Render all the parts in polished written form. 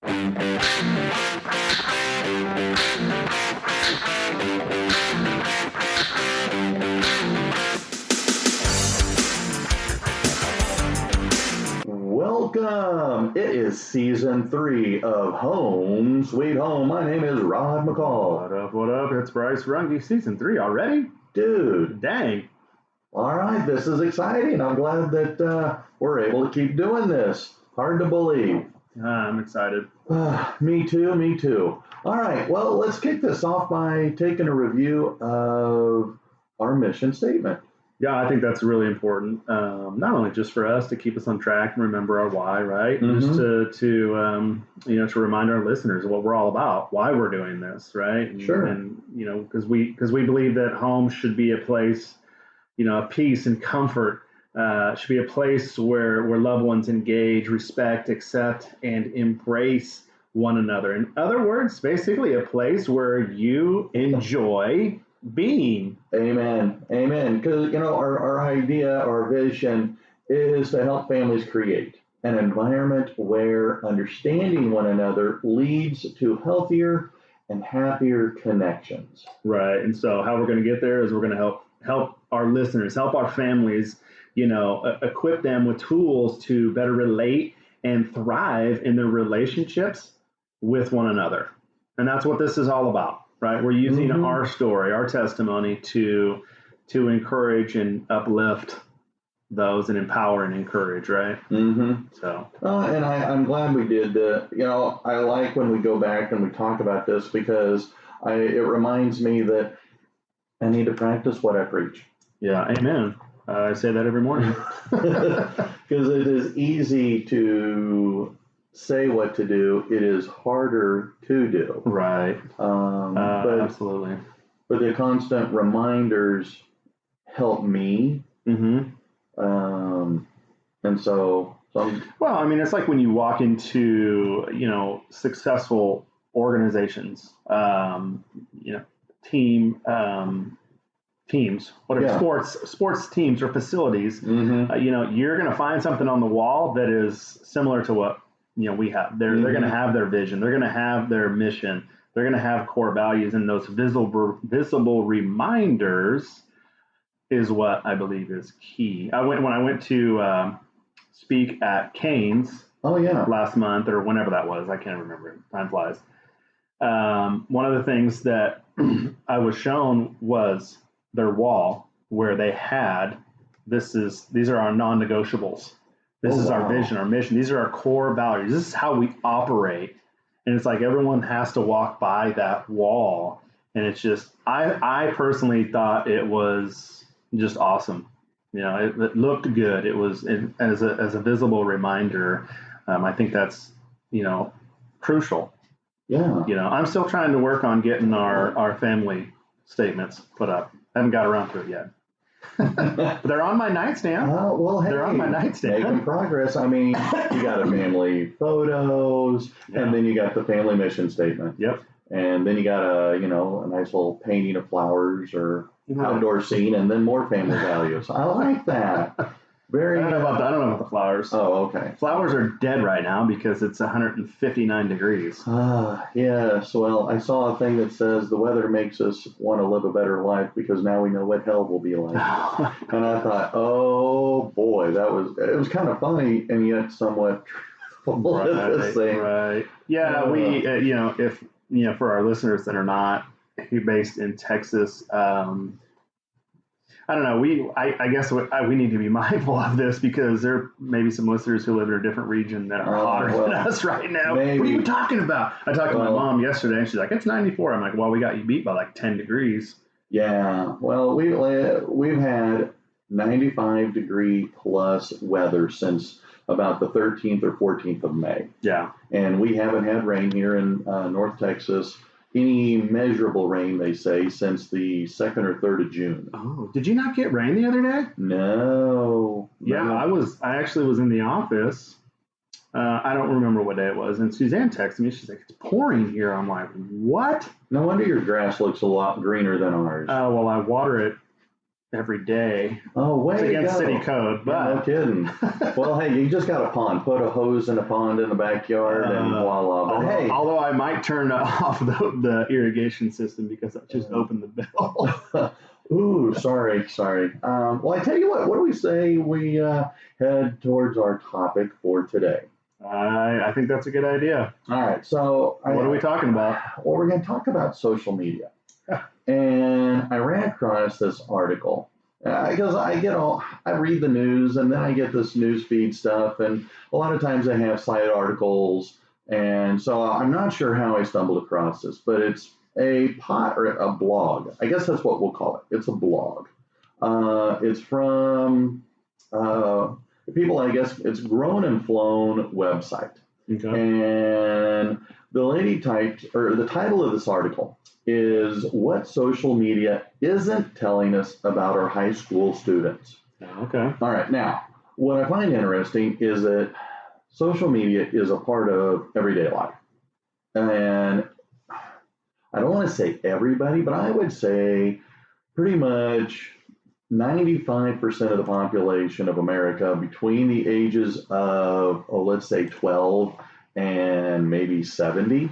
Welcome! It is season 3 of Home Sweet Home. My name is Rod McCall. What up, what up? It's Bryce Runge, season 3 already? Dude. Dang. All right, this is exciting. I'm glad that we're able to keep doing this. Hard to believe. I'm excited. Me too. All right, well, let's kick this off by taking a review of our mission statement. Yeah, I think that's really important. Not only just for us to keep us on track and remember our why, right? Mm-hmm. Just to remind our listeners what we're all about, why we're doing this, right? Sure. And because we believe that home should be a place, of peace and comfort. Should be a place where loved ones engage, respect, accept, and embrace one another. In other words, basically a place where you enjoy being. Amen. Because, our idea, our vision is to help families create an environment where understanding one another leads to healthier and happier connections. Right. And so how we're going to get there is we're going to help our listeners, help our families, equip them with tools to better relate and thrive in their relationships with one another. And that's what this is all about. Right, we're using our story, our testimony to encourage and uplift those and empower and encourage, right? Mm-hmm. So, and I'm glad we did. I like when we go back and we talk about this because it reminds me that I need to practice what I preach. Yeah, amen. I say that every morning because it is easy to say what to do. It is harder to do. Right. But absolutely. But the constant reminders help me. Mm-hmm. And so. Well, I mean, it's like when you walk into, successful organizations, teams, whatever, sports teams or facilities, you're going to find something on the wall that is similar to what we have. They're going to have their vision. They're going to have their mission. They're going to have core values, and those visible reminders is what I believe is key. When I went to speak at Canes last month or whenever that was, I can't remember. Time flies. One of the things that I was shown was their wall where they had these are our non-negotiables. This is our vision, our mission. These are our core values. This is how we operate. And it's like everyone has to walk by that wall. And it's just, I personally thought it was just awesome. It looked good. It was as a visible reminder. I think that's, crucial. Yeah. I'm still trying to work on getting our family statements put up. I haven't got around to it yet. But they're on my nightstand. Hey, they're on my nightstand. Making progress. I mean, you got a family photos, and then you got the family mission statement. Yep. And then you got a nice little painting of flowers or outdoor scene, and then more family values. I like that. I don't know about the flowers. Oh, okay. Flowers are dead right now because it's 159 degrees. Yes. Well, I saw a thing that says the weather makes us want to live a better life because now we know what hell will be like. And I thought, oh boy, it was kind of funny and yet somewhat truthful at the same. Right. Yeah. We, if for our listeners that are not based in Texas. I don't know. I guess we need to be mindful of this because there may be some listeners who live in a different region that are hotter than us right now. Maybe. What are you talking about? I talked to my mom yesterday, and she's like, "It's 94." I'm like, "Well, we got you beat by like 10 degrees." Yeah. Well, we've had 95 degree plus weather since about the 13th or 14th of May. Yeah. And we haven't had rain here in North Texas. Any measurable rain, they say, since the 2nd or 3rd of June. Oh, did you not get rain the other day? No. Yeah, I actually was in the office. I don't remember what day it was. And Suzanne texted me. She's like, "It's pouring here." I'm like, "What?" No wonder your grass looks a lot greener than ours. Well, I water it every day. Oh, way It's to against go. city code, but No kidding. Well, hey, you just got a pond. Put a hose in a pond in the backyard and voila. But hey, although I might turn off the irrigation system because I just opened the bell. ooh, sorry. Well, I tell you what do we say we head towards our topic for today? I think that's a good idea. All right. So what are we talking about? Well, we're going to talk about social media. And I ran across this article because I read the news and then I get this news feed stuff, and a lot of times they have cited articles, and so I'm not sure how I stumbled across this, but it's a blog. I guess that's what we'll call it. It's a blog. It's from people. I guess it's Grown and Flown website. Okay. And the lady the title of this article is What Social Media Isn't Telling Us About Our High School Students. Okay. All right. Now, what I find interesting is that social media is a part of everyday life. And I don't want to say everybody, but I would say pretty much 95% of the population of America between the ages of, let's say 12 and maybe 70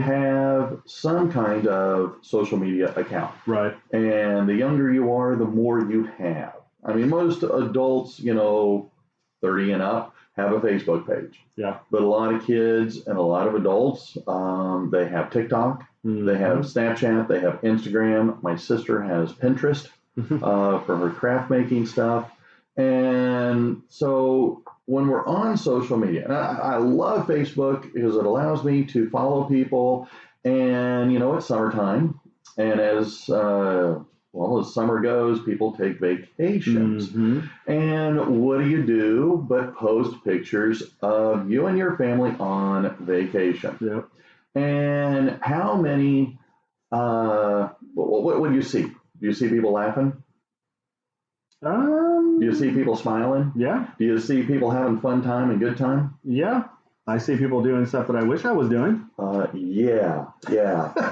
have some kind of social media account. Right. And the younger you are, the more you have. I mean, most adults, 30 and up, have a Facebook page. Yeah. But a lot of kids and a lot of adults, they have TikTok, they have Snapchat, they have Instagram. My sister has Pinterest. For her craft making stuff. And so when we're on social media, and I love Facebook because it allows me to follow people, and it's summertime, and as summer goes, people take vacations. And what do you do but post pictures of you and your family on vacation? Yep. And how many, what do you see? Do you see people laughing? Do you see people smiling? Yeah. Do you see people having fun time and good time? Yeah. I see people doing stuff that I wish I was doing. Yeah.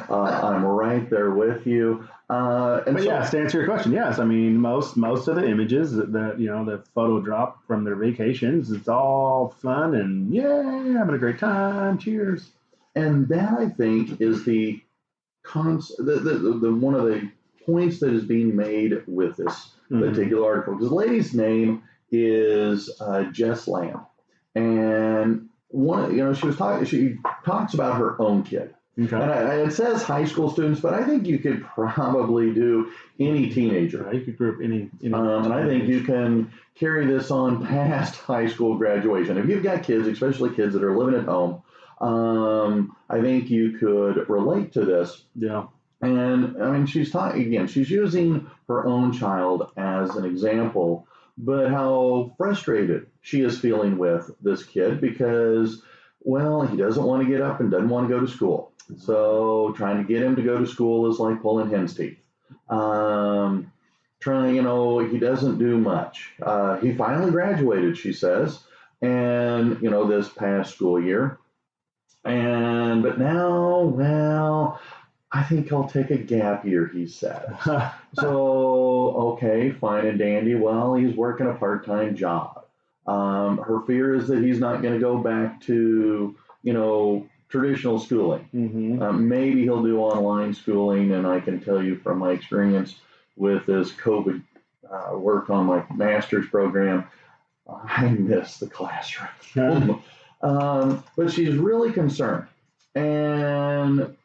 I'm right there with you. Yes, to answer your question, yes. I mean, most of the images that photo drop from their vacations, it's all fun and having a great time. Cheers. And that, I think, is the one of the points that is being made with this particular article. Because the lady's name is Jess Lamb, and she talks about her own kid. Okay. And it says high school students, but I think you could probably do any teenager. Right, you could group any. And I think you can carry this on past high school graduation. If you've got kids, especially kids that are living at home, I think you could relate to this. Yeah. And I mean, she's using her own child as an example, but how frustrated she is feeling with this kid because, he doesn't want to get up and doesn't want to go to school. So trying to get him to go to school is like pulling hen's teeth. He doesn't do much. He finally graduated, she says, and, this past school year. But now, I think I'll take a gap year, he says. So, okay, fine and dandy. Well, he's working a part-time job. Her fear is that he's not going to go back to, traditional schooling. Maybe he'll do online schooling, and I can tell you from my experience with this COVID work on my master's program, I miss the classroom. But she's really concerned. And,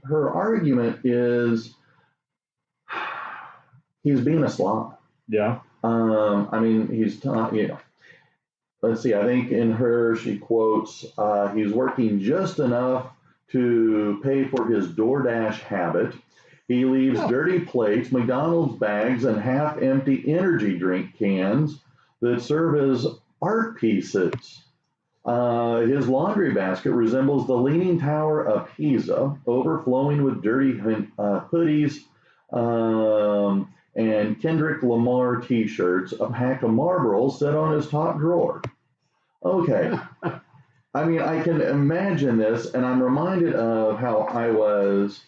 her argument is he's being a slob. Yeah. He's, let's see, I think she quotes, he's working just enough to pay for his DoorDash habit. He leaves dirty plates, McDonald's bags, and half-empty energy drink cans that serve as art pieces. His laundry basket resembles the Leaning Tower of Pisa, overflowing with dirty hoodies and Kendrick Lamar t-shirts. A pack of Marlboros set on his top drawer. Okay. I mean, I can imagine this, and I'm reminded of how I was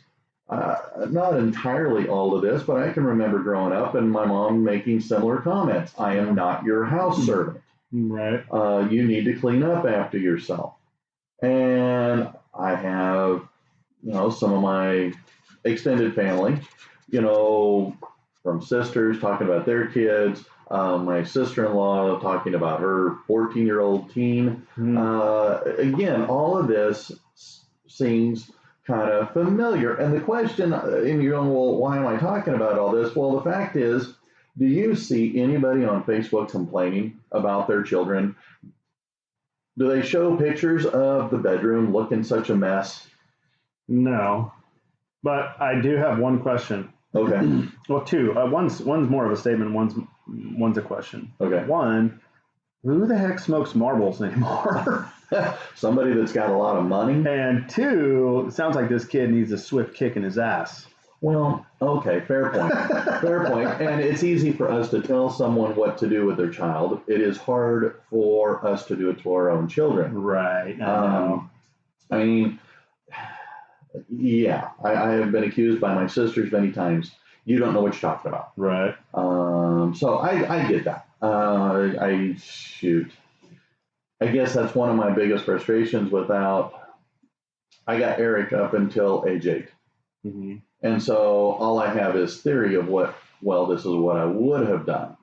not entirely all of this, but I can remember growing up and my mom making similar comments. I am not your house servant. Right. You need to clean up after yourself. And I have, some of my extended family, from sisters talking about their kids, my sister-in-law talking about her 14-year-old teen. Again, all of this seems kind of familiar. And the question, and you're going, well, why am I talking about all this? Well, the fact is, do you see anybody on Facebook complaining about their children? Do they show pictures of the bedroom looking such a mess? No. But I do have one question. Okay. Well, two. One's more of a statement. One's a question. Okay. One, who the heck smokes marbles anymore? Somebody that's got a lot of money. And two, it sounds like this kid needs a swift kick in his ass. Well, okay, fair point. Fair point. And it's easy for us to tell someone what to do with their child. It is hard for us to do it to our own children. Right. I mean, yeah, I have been accused by my sisters many times. You don't know what you're talking about. Right. So I get that. I guess that's one of my biggest frustrations I got Eric up until age 8. Mm-hmm. And so all I have is theory of this is what I would have done.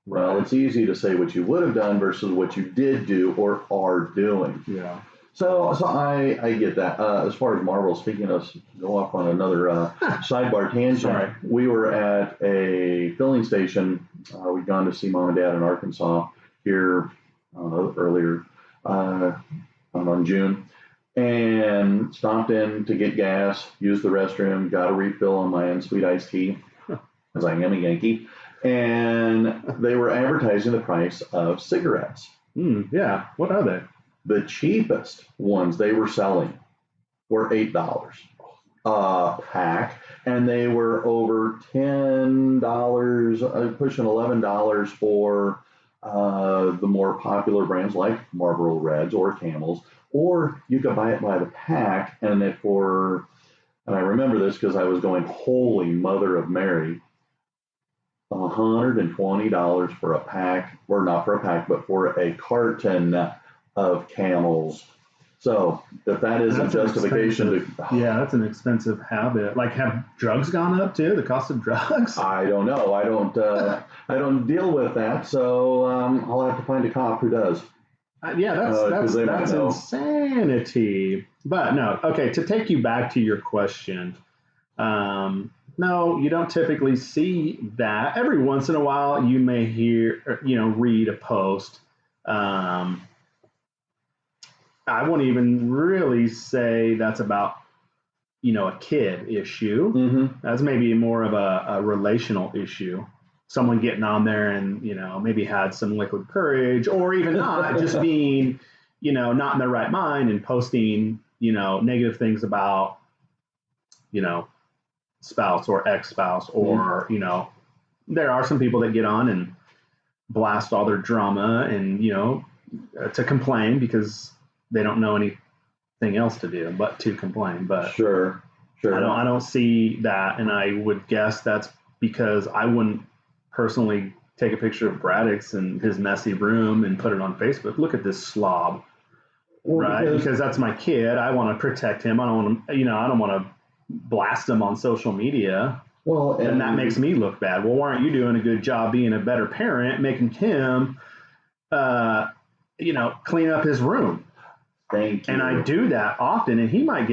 Right. Well, it's easy to say what you would have done versus what you did do or are doing. Yeah. So I get that. As far as Marvel, speaking of, go off on another sidebar tangent. Sorry. We were at a filling station. We'd gone to see Mom and Dad in Arkansas here earlier on June, and stopped in to get gas, used the restroom, got a refill on my unsweet iced tea, because I am a Yankee, and they were advertising the price of cigarettes. Yeah. What are they? The cheapest ones they were selling were $8 a pack, and they were over $10, pushing $11 for the more popular brands like Marlboro Reds or Camels, or you could buy it by the pack, and I remember this because I was going, holy mother of Mary, $120 for a pack, or not for a pack, but for a carton of Camels. So if that isn't justification yeah, that's an expensive habit. Like, have drugs gone up too? The cost of drugs? I don't know. I don't deal with that. So I'll have to find a cop who does. That's insanity. But no, okay. To take you back to your question, no, you don't typically see that. Every once in a while, you may read a post. I won't even really say that's about, a kid issue. Mm-hmm. That's maybe more of a relational issue. Someone getting on there and, maybe had some liquid courage, or even not, just being, not in their right mind and posting, negative things about, spouse or ex-spouse, or, there are some people that get on and blast all their drama and, to complain because they don't know anything else to do but to complain. But sure. I don't see that, and I would guess that's because I wouldn't personally take a picture of Braddock's and his messy room and put it on Facebook. Look at this slob, right? Because that's my kid. I want to protect him. I don't want to blast him on social media. Well, and that makes me look bad. Well, why aren't you doing a good job being a better parent, making him, clean up his room? Thank you. And I do that often, and he might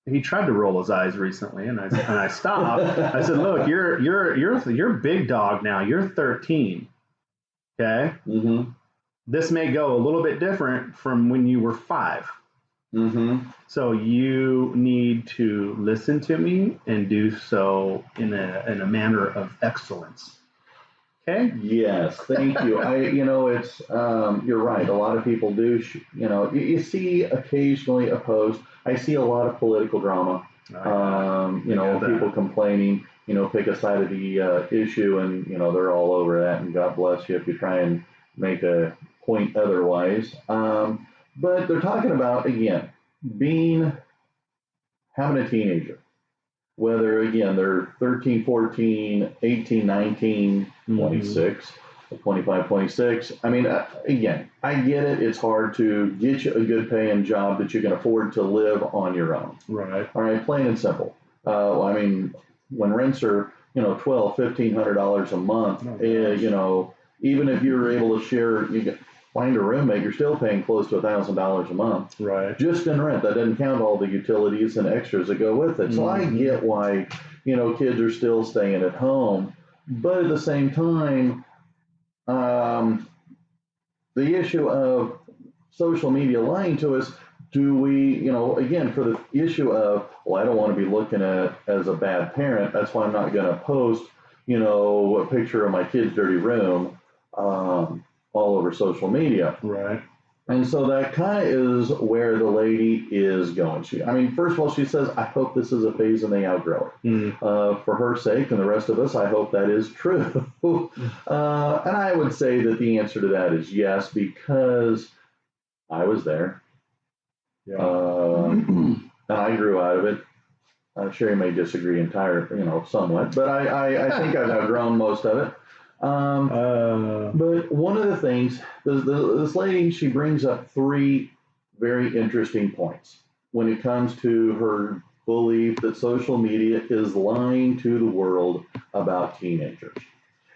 he tried to roll his eyes recently, and I stopped. I said, "Look, you're big dog now. You're 13. Okay. Mm-hmm. This may go a little bit different from when you were 5. Mm-hmm. So you need to listen to me and do so in a manner of excellence." Okay. Yes, thank you. It's you're right. A lot of people do. You see occasionally a post. I see a lot of political drama. People complaining. Pick a side of the issue, and they're all over that. And God bless you if you try and make a point otherwise. But they're talking about, again, being having a teenager, whether, again, they're 13, 14, 18, 19, 26, 25, 26. I mean, again, I get it. It's hard to get you a good paying job that you can afford to live on your own. Right. All right, plain and simple. I mean, when rents are, $1,200, $1,500 a month, even if you're able to share, find a roommate, you're still paying close to $1,000 a month. Right. Just in rent. That doesn't count all the utilities and extras that go with it. So I get why, kids are still staying at home. But at the same time, the issue of social media lying to us, do we, again, for the issue of, well, I don't want to be looking at as a bad parent. That's why I'm not going to post, a picture of my kid's dirty room all over social media. Right. And so that kind of is where the lady is going. First of all, she says, I hope this is a phase and they outgrow it. For her sake and the rest of us, I hope that is true. And I would say that the answer to that is yes, because I was there. Yeah. And I grew out of it. Sherry may disagree somewhat, but I think I've outgrown most of it. But one of the things, this lady, she brings up three very interesting points when it comes to her belief that social media is lying to the world about teenagers.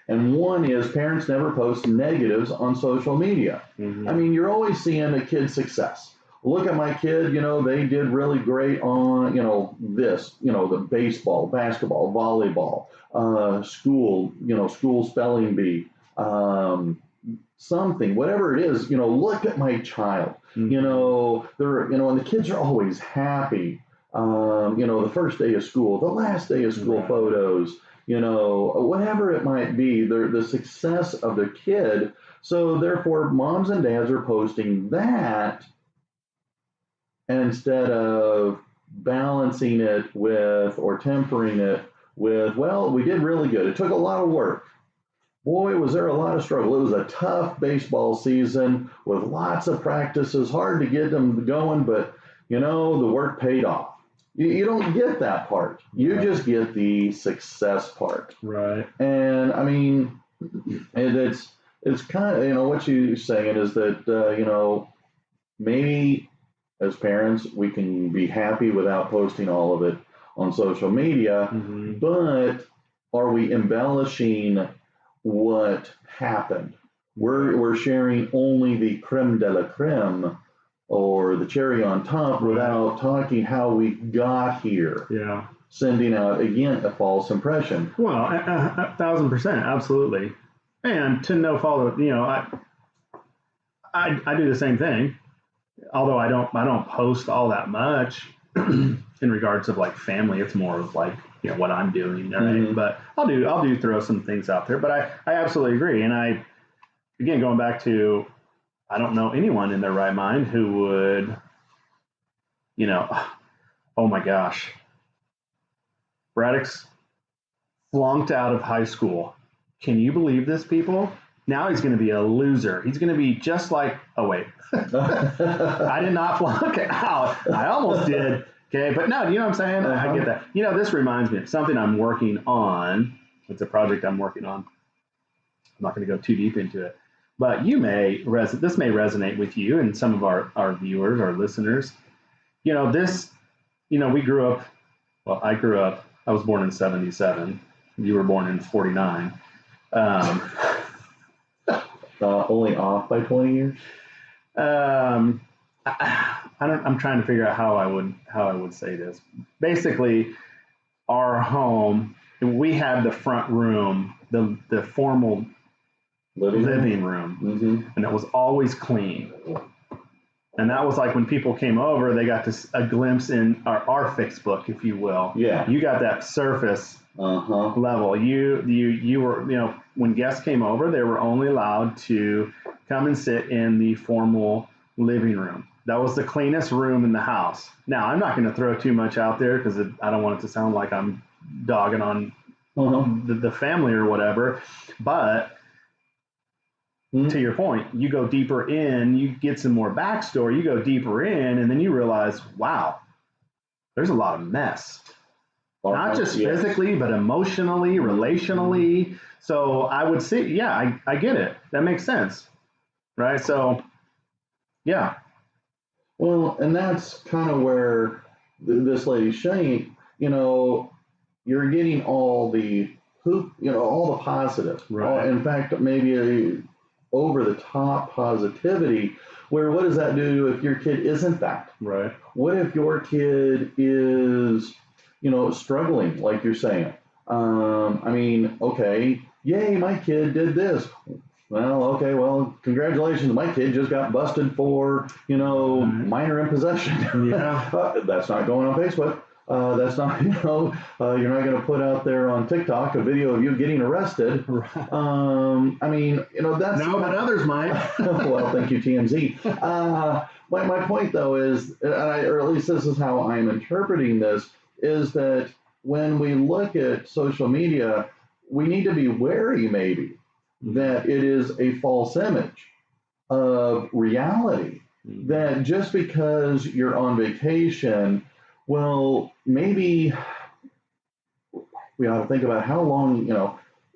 And one is parents never post negatives on social media. You're always seeing a kid's success. Look at my kid, they did really great on, the baseball, basketball, volleyball, school, school spelling bee, something, whatever it is, look at my child, and the kids are always happy, the first day of school, the last day of school photos, whatever it might be, the success of their kid. So therefore, moms and dads are posting that instead of balancing it with or tempering it with, well, we did really good. It took a lot of work. Boy, was there a lot of struggle. It was a tough baseball season with lots of practices, hard to get them going, but, the work paid off. You don't get that part. You just get the success part. Right. And, it's kind of, what you're saying is that, maybe as parents, we can be happy without posting all of it on social media, but are we embellishing what happened? We're sharing only the creme de la creme or the cherry on top without talking how we got here. Yeah. Sending out, again, a false impression. Well, 1,000%, absolutely. And to no fault of, I do the same thing. Although I don't post all that much in regards of like family. It's more of like, what I'm doing. Right? But I'll do throw some things out there. But I absolutely agree. And again, going back to, I don't know anyone in their right mind who would, oh my gosh, Braddock's flunked out of high school. Can you believe this, people? Now he's going to be a loser. He's going to be just like, oh, wait. I did not flunk out. I almost did. Okay, but no, you know what I'm saying? I get that. This reminds me of something I'm working on. It's a project I'm working on. I'm not going to go too deep into it. But this may resonate with you and some of our viewers, our listeners. We grew up, well, I was born in 1977. You were born in 1949. Only off by 20 years. I'm trying to figure out how I would say this. Basically, our home, we had the front room, the formal living room, and it was always clean. And that was like when people came over, they got a glimpse in our fixed book, if you will. Yeah. You got that surface level. You were, when guests came over, they were only allowed to come and sit in the formal living room. That was the cleanest room in the house. Now, I'm not going to throw too much out there because I don't want it to sound like I'm dogging on the family or whatever. But to your point, you go deeper in, you get some more backstory, you go deeper in, and then you realize, wow, there's a lot of mess. Not just Yes. physically, but emotionally, relationally. So I would say, yeah, I get it. That makes sense. Right? So, yeah. Well, and that's kind of where this lady's saying, you're getting all the all the positive. Right. In fact, maybe a over the top positivity. Where what does that do if your kid isn't that? Right. What if your kid is, struggling, like you're saying? Okay, yay, my kid did this. Well, okay, well, congratulations. My kid just got busted for, minor in possession. Yeah. That's not going on Facebook. That's not, you're not going to put out there on TikTok a video of you getting arrested. Right. That's. No, but others might. Well, thank you, TMZ. My point, though, is, or at least this is how I'm interpreting this, is that when we look at social media, we need to be wary, maybe, that it is a false image of reality. That just because you're on vacation, well, maybe we ought to think about how long,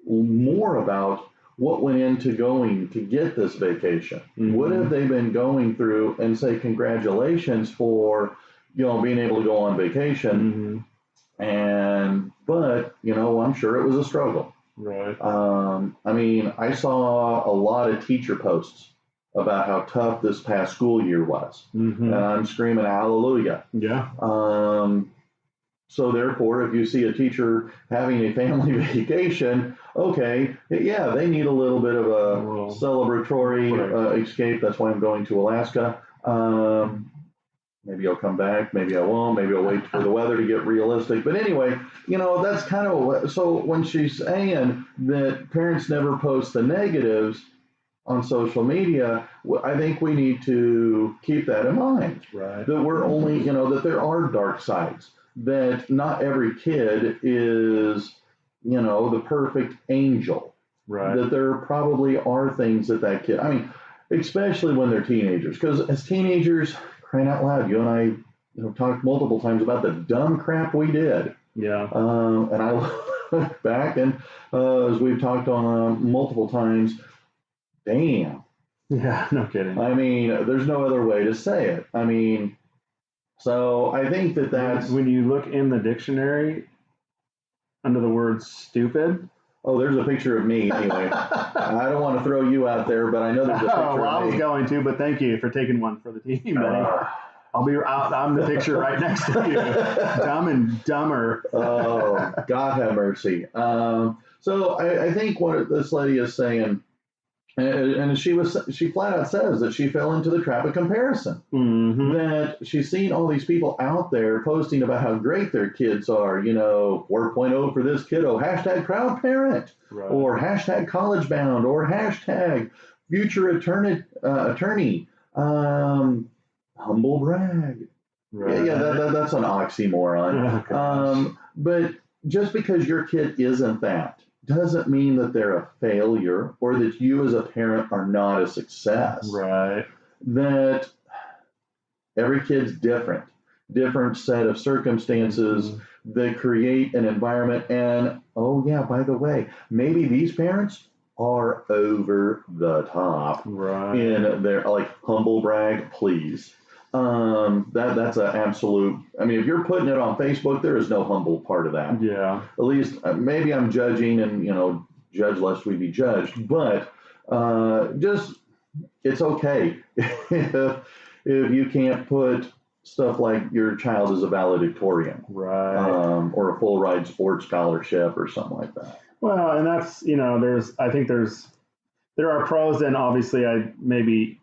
more about what went into going to get this vacation. What have they been going through, and say congratulations for, being able to go on vacation. But, I'm sure it was a struggle. Right. I saw a lot of teacher posts about how tough this past school year was. And I'm screaming hallelujah. Yeah. So therefore, if you see a teacher having a family vacation, okay, yeah, they need a little bit of a celebratory escape. That's why I'm going to Alaska. Maybe I'll come back. Maybe I won't. Maybe I'll wait for the weather to get realistic. But anyway, that's kind of so when she's saying that parents never post the negatives on social media, I think we need to keep that in mind. Right. That we're only, that there are dark sides. That not every kid is, the perfect angel. Right. That there probably are things that kid, especially when they're teenagers. Because as teenagers, crying out loud, you and I talked multiple times about the dumb crap we did. Yeah. And I look back and as we've talked on multiple times, damn. Yeah, no kidding. There's no other way to say it. So I think that's... When you look in the dictionary under the word stupid... Oh, there's a picture of me anyway. I don't want to throw you out there, but I know there's a picture of me. I was going to, but thank you for taking one for the team, buddy. I'm the picture right next to you. Dumb and dumber. Oh, God have mercy. So I think what this lady is saying, and she flat out says that she fell into the trap of comparison. That she's seen all these people out there posting about how great their kids are, 4.0 for this kiddo, hashtag proud parent, right. Or hashtag college bound, or hashtag future attorney, humble brag. Right. Yeah, that's an oxymoron. But just because your kid isn't that doesn't mean that they're a failure or that you as a parent are not a success. Right. That every kid's different set of circumstances that create an environment. And, oh yeah, by the way, maybe these parents are over the top in their, humble brag, please. That's an absolute, if you're putting it on Facebook, there is no humble part of that. Yeah. At least maybe I'm judging and, judge lest we be judged, but, it's okay if you can't put stuff like your child is a valedictorian. Right. Or a full ride sports scholarship or something like that. Well, and that's, there are pros and obviously maybe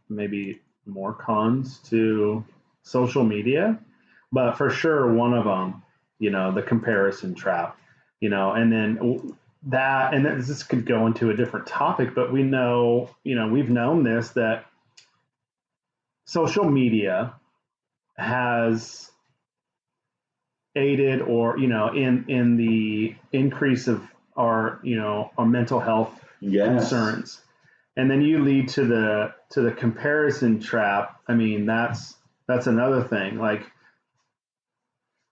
more cons to social media, but for sure one of them, the comparison trap, and then that, and this could go into a different topic, but we know, we've known this, that social media has aided or, in the increase of our mental health concerns. And then you lead to the comparison trap. That's another thing.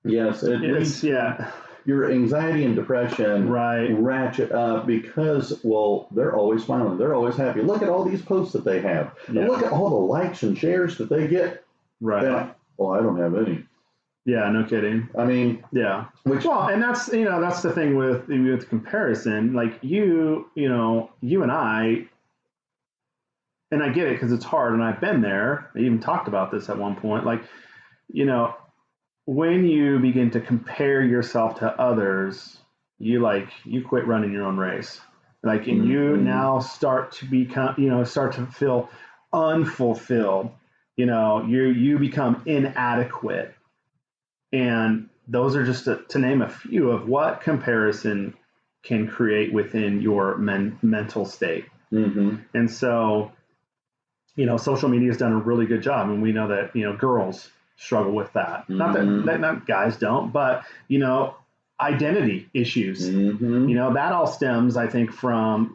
Yes, it leads your anxiety and depression ratchet up because, well, they're always smiling. They're always happy. Look at all these posts that they have. Yeah. And look at all the likes and shares that they get. Right. Then, well, I don't have any. Yeah, no kidding. I mean, yeah. And that's, that's the thing with comparison. Like you and I get it because it's hard, and I've been there. I even talked about this at one point. Like, when you begin to compare yourself to others, you quit running your own race. Like, and you now start to become, start to feel unfulfilled. You become inadequate. And those are just to name a few of what comparison can create within your mental state. Mm-hmm. And so, social media has done a really good job. And we know that, girls struggle with that. Mm-hmm. Not guys don't, but, identity issues, mm-hmm. That all stems, I think, from,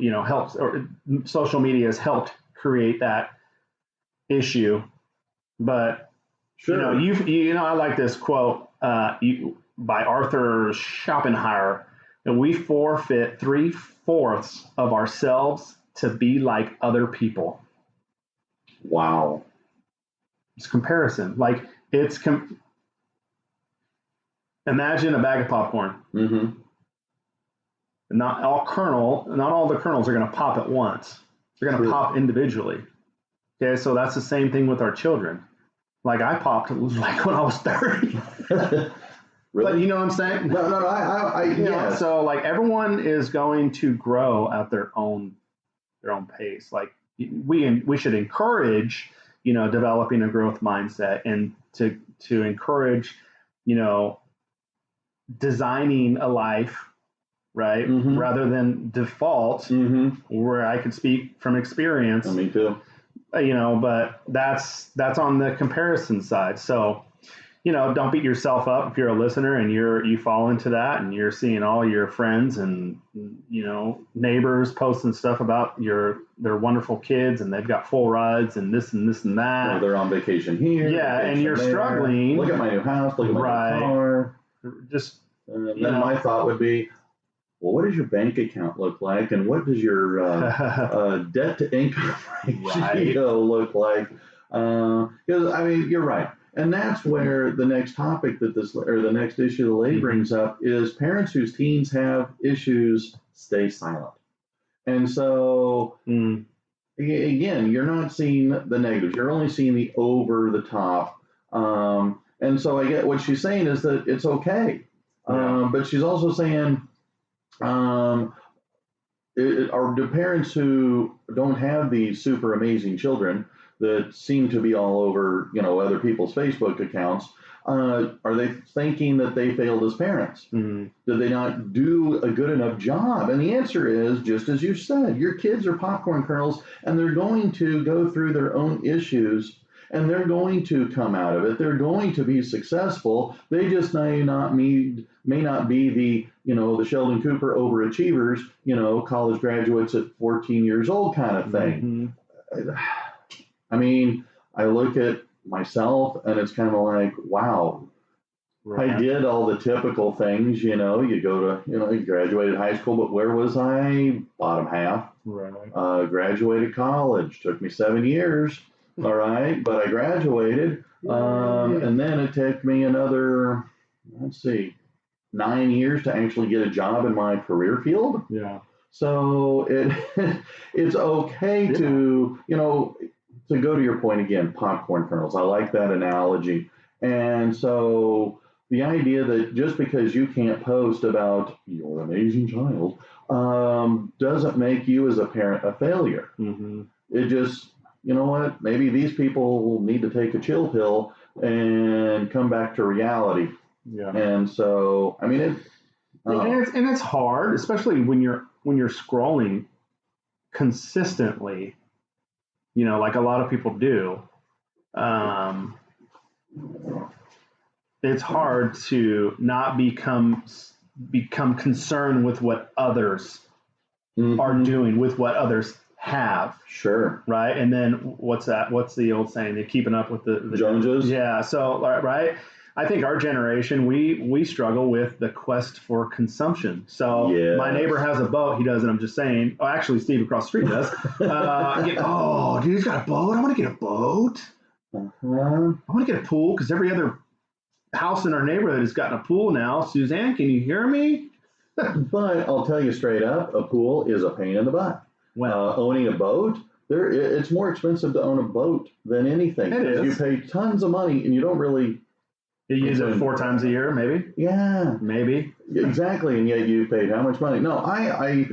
social media has helped create that issue. But, sure. I like this quote by Arthur Schopenhauer, that we forfeit 3/4 of ourselves to be like other people. Wow. It's comparison. Like, it's imagine a bag of popcorn. Mm-hmm. Not all the kernels are going to pop at once. They're going to pop individually. Okay, so that's the same thing with our children. Like, I popped like when I was 30. Really? But you know what I'm saying? No, I yeah. So like, everyone is going to grow at their own pace. Like, we should encourage, developing a growth mindset, and to encourage, designing a life, right? Mm-hmm. Rather than default, mm-hmm. where I could speak from experience. Me too. But that's on the comparison side. So, don't beat yourself up if you're a listener and you fall into that, and you're seeing all your friends and, neighbors posting stuff about their wonderful kids, and they've got full rides and this and this and that. Or they're on vacation here. Yeah. And you're struggling. Look at my new house. Look at my new car. Just, then my thought would be, well, what does your bank account look like, and what does your debt to income ratio look like? Because you're right, and that's where the next topic the next issue the lady brings up is parents whose teens have issues stay silent, and so again, you're not seeing the negatives; you're only seeing the over the top. And so I get what she's saying is that it's okay, but she's also saying. Are the parents who don't have these super amazing children that seem to be all over, other people's Facebook accounts, are they thinking that they failed as parents? Mm-hmm. Did they not do a good enough job? And the answer is, just as you said, your kids are popcorn kernels, and they're going to go through their own issues, and they're going to come out of it. They're going to be successful. They just may not be the, the Sheldon Cooper overachievers, college graduates at 14 years old kind of thing. Mm-hmm. I look at myself, and it's kind of like, wow, right. I did all the typical things, you go to, you graduated high school, but where was I? Bottom half. Right. Graduated college. Took me 7 years. All right, but I graduated, and then it took me another, 9 years to actually get a job in my career field. Yeah. So it's okay to, to go to your point again, popcorn kernels. I like that analogy. And so the idea that just because you can't post about your amazing child doesn't make you as a parent a failure. Mm-hmm. It just... You know what? Maybe these people need to take a chill pill and come back to reality. Yeah. And so, and it's hard, especially when you're scrolling consistently. Like a lot of people do. It's hard to not become concerned with what others are doing, with what others have. Sure. Right. And then what's that? What's the old saying? They're keeping up with the Joneses. Yeah. So, right. I think our generation, we struggle with the quest for consumption. So my neighbor has a boat. He doesn't. I'm just saying. Oh, actually, Steve across the street does. Oh, dude, he's got a boat. I want to get a boat. I want to get a pool because every other house in our neighborhood has gotten a pool now. Suzanne, can you hear me? But I'll tell you straight up, a pool is a pain in the butt. Well, owning a boat, it's more expensive to own a boat than anything. It is. You pay tons of money and you don't really. You use it 4 times a year, maybe? Yeah. Maybe. Exactly, and yet you paid how much money? No, I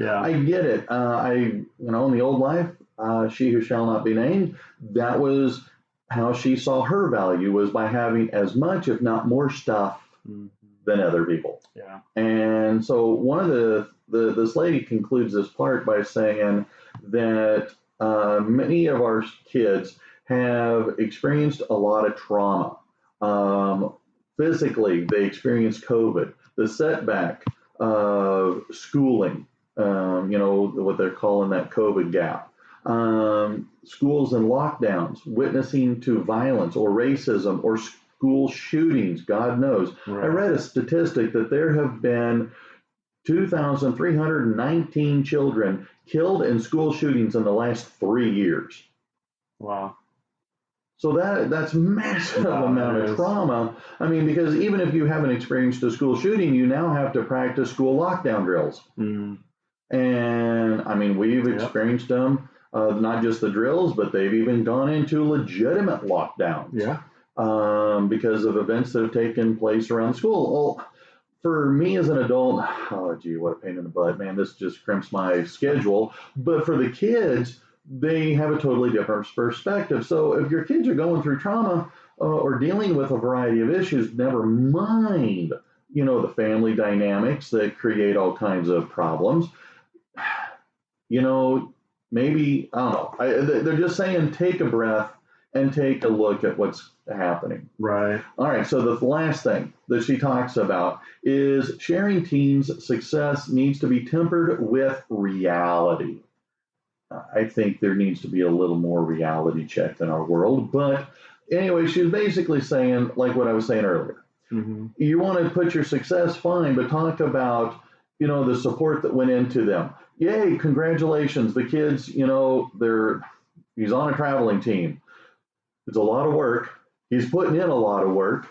get it. In the old life, she who shall not be named, that was how she saw her value, was by having as much, if not more stuff than other people. Yeah. And so one of this lady concludes this part by saying that many of our kids have experienced a lot of trauma. Physically, they experienced COVID, the setback of schooling, what they're calling that COVID gap. Schools in lockdowns, witnessing to violence or racism or school shootings, God knows. Right. I read a statistic that there have been 2,319 children killed in school shootings in the last 3 years. Wow. So that's massive amount of trauma. I mean, because even if you haven't experienced a school shooting, you now have to practice school lockdown drills. And I mean, we've experienced them, not just the drills, but they've even gone into legitimate lockdowns. Yeah. Because of events that have taken place around school. Well, for me as an adult, oh gee, what a pain in the butt, man. This just crimps my schedule. But for the kids, they have a totally different perspective. So if your kids are going through trauma or dealing with a variety of issues, never mind, the family dynamics that create all kinds of problems, maybe, I don't know. They're just saying take a breath and take a look at what's happening. Right. All right. So the last thing that she talks about is sharing teens' success needs to be tempered with reality. I think there needs to be a little more reality check in our world. But anyway, she was basically saying, like what I was saying earlier, you want to put your success, fine, but talk about, the support that went into them. Yay, congratulations. The kids, he's on a traveling team. It's a lot of work. He's putting in a lot of work.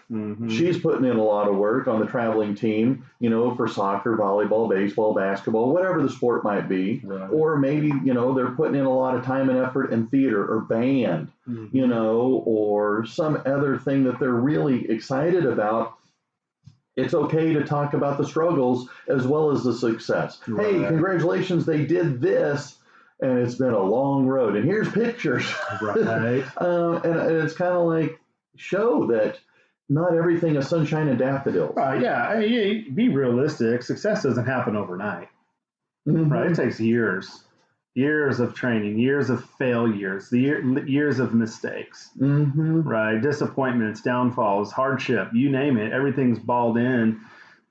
She's putting in a lot of work on the traveling team, for soccer, volleyball, baseball, basketball, whatever the sport might be. Right. Or maybe, they're putting in a lot of time and effort in theater or band, or some other thing that they're really excited about. It's okay to talk about the struggles as well as the success. Right. Hey, congratulations, they did this. And it's been a long road. And here's pictures. Right. and it's kind of like show that not everything is sunshine and daffodils. Be realistic. Success doesn't happen overnight. Right. It takes years of training, years of failures, years of mistakes. Right. Disappointments, downfalls, hardship, you name it. Everything's balled in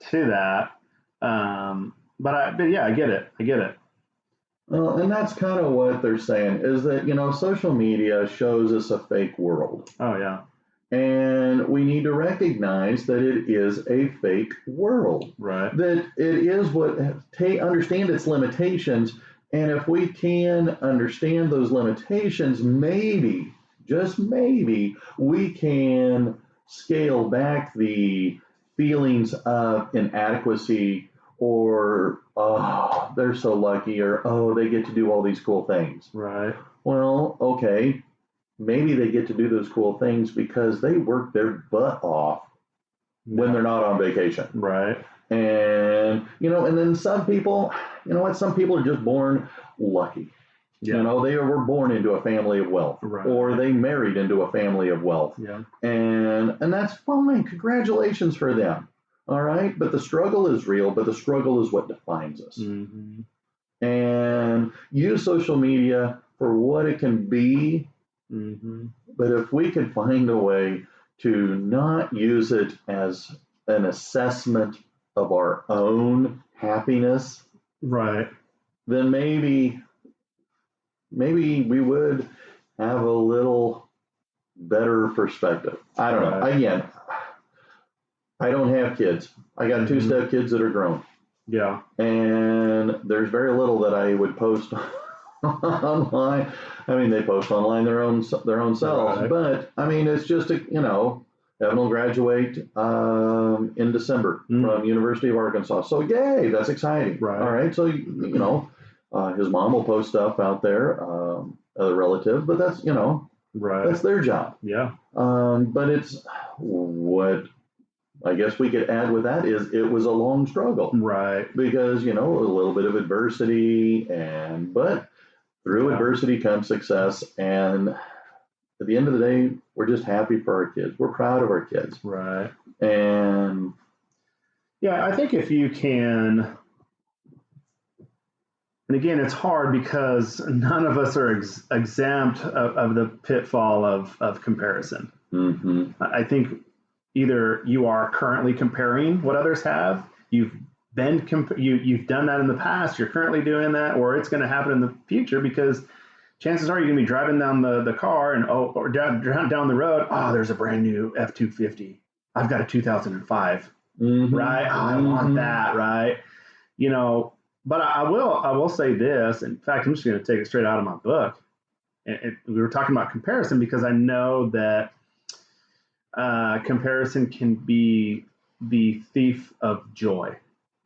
to that. But I get it. Well, and that's kind of what they're saying is that, social media shows us a fake world. Oh, yeah. And we need to recognize that it is a fake world. Right. That it is understand its limitations. And if we can understand those limitations, maybe, just maybe, we can scale back the feelings of inadequacy or, oh, they're so lucky, or, oh, they get to do all these cool things. Right. Well, okay, maybe they get to do those cool things because they work their butt off when they're not on vacation. Right. And, and then some people, some people are just born lucky. Yeah. They were born into a family of wealth, right, or they married into a family of wealth. Yeah. And that's fine. Congratulations for them. All right, but the struggle is real, but the struggle is what defines us. And use social media for what it can be, but if we could find a way to not use it as an assessment of our own happiness, right, then maybe we would have a little better perspective. I don't know. Again, I don't have kids. I got two stepkids that are grown. Yeah. And there's very little that I would post online. I mean, they post online their own selves, Right. but I mean, it's just Evan will graduate in December from University of Arkansas. So yay, that's exciting. Right. All right. So his mom will post stuff out there, other relatives, but that's Right. that's their job. Yeah. But it's what I guess we could add with that is it was a long struggle. Right. Because, a little bit of adversity but through adversity comes success. And at the end of the day, we're just happy for our kids. We're proud of our kids. Right. And yeah, I think if you can, and again, it's hard because none of us are exempt of the pitfall of comparison. mm-hmm. I think either you are currently comparing what others have, you've done that in the past, you're currently doing that, or it's going to happen in the future because chances are you're going to be driving down the car or down the road. Oh, there's a brand new F-250. I've got a 2005, right? Oh, I want that, right? But I will say this. In fact, I'm just going to take it straight out of my book. We were talking about comparison because I know that comparison can be the thief of joy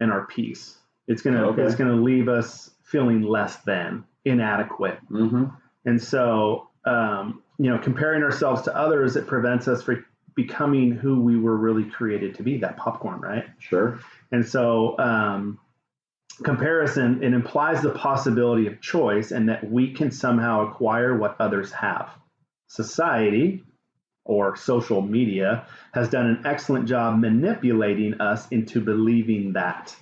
and our peace. It's gonna leave us feeling less than, inadequate. And so comparing ourselves to others, it prevents us from becoming who we were really created to be, that popcorn, right? Sure. And so comparison, it implies the possibility of choice and that we can somehow acquire what others have. Society or social media has done an excellent job manipulating us into believing that.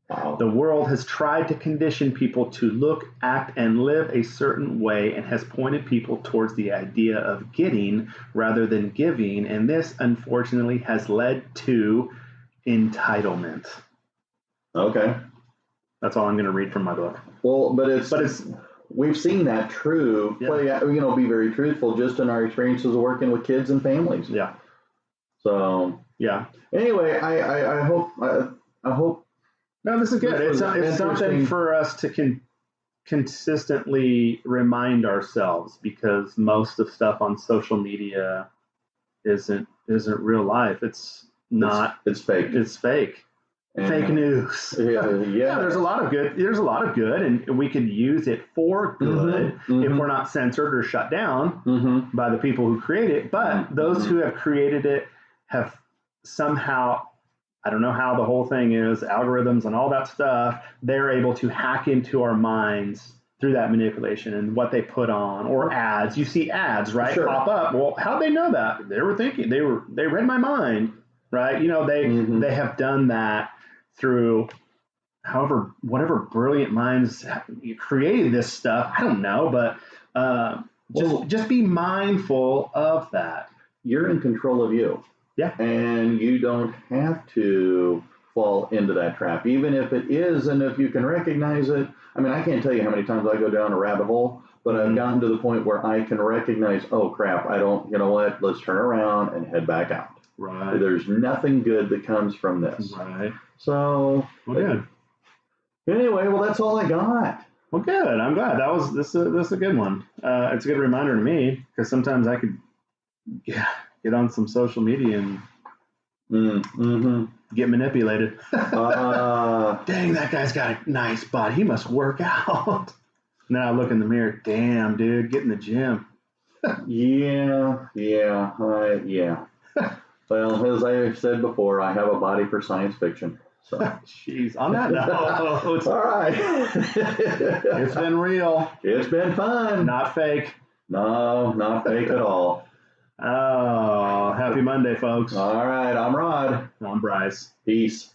Wow. The world has tried to condition people to look, act, and live a certain way and has pointed people towards the idea of getting rather than giving. And this, unfortunately, has led to entitlement. Okay. That's all I'm going to read from my book. Well, but it's we've seen that play out, be very truthful just in our experiences of working with kids and families. Yeah. So, yeah. Anyway, I hope. No, this is good. It's something for us to consistently remind ourselves because most of stuff on social media isn't real life. It's not. It's fake. It's fake. Fake news. Yeah. There's a lot of good, and we could use it for good if we're not censored or shut down by the people who create it. But those who have created it have somehow, I don't know how the whole thing is, algorithms and all that stuff, they're able to hack into our minds through that manipulation and what they put on, or ads. You see ads, right? Sure. Pop up. Well, how'd they know that? They were thinking, they read my mind, right? They have done that through whatever brilliant minds created this stuff. I don't know, but just be mindful of that. You're in control of you. Yeah. And you don't have to fall into that trap, even if it is, and if you can recognize it. I mean, I can't tell you how many times I go down a rabbit hole, but I've gotten to the point where I can recognize, oh crap, let's turn around and head back out. Right. There's nothing good that comes from this. Right. So, good. Anyway, that's all I got. Well, good. I'm glad. This is a good one. It's a good reminder to me because sometimes I could get on some social media and get manipulated. Dang, that guy's got a nice body. He must work out. And then I look in the mirror. Damn, dude, get in the gym. Yeah. Well, as I said before, I have a body for science fiction. So. Jeez, on that note. All right. It's been real. It's been fun. Not fake. No, not fake at all. Oh, happy Monday, folks. All right, I'm Rod. I'm Bryce. Peace.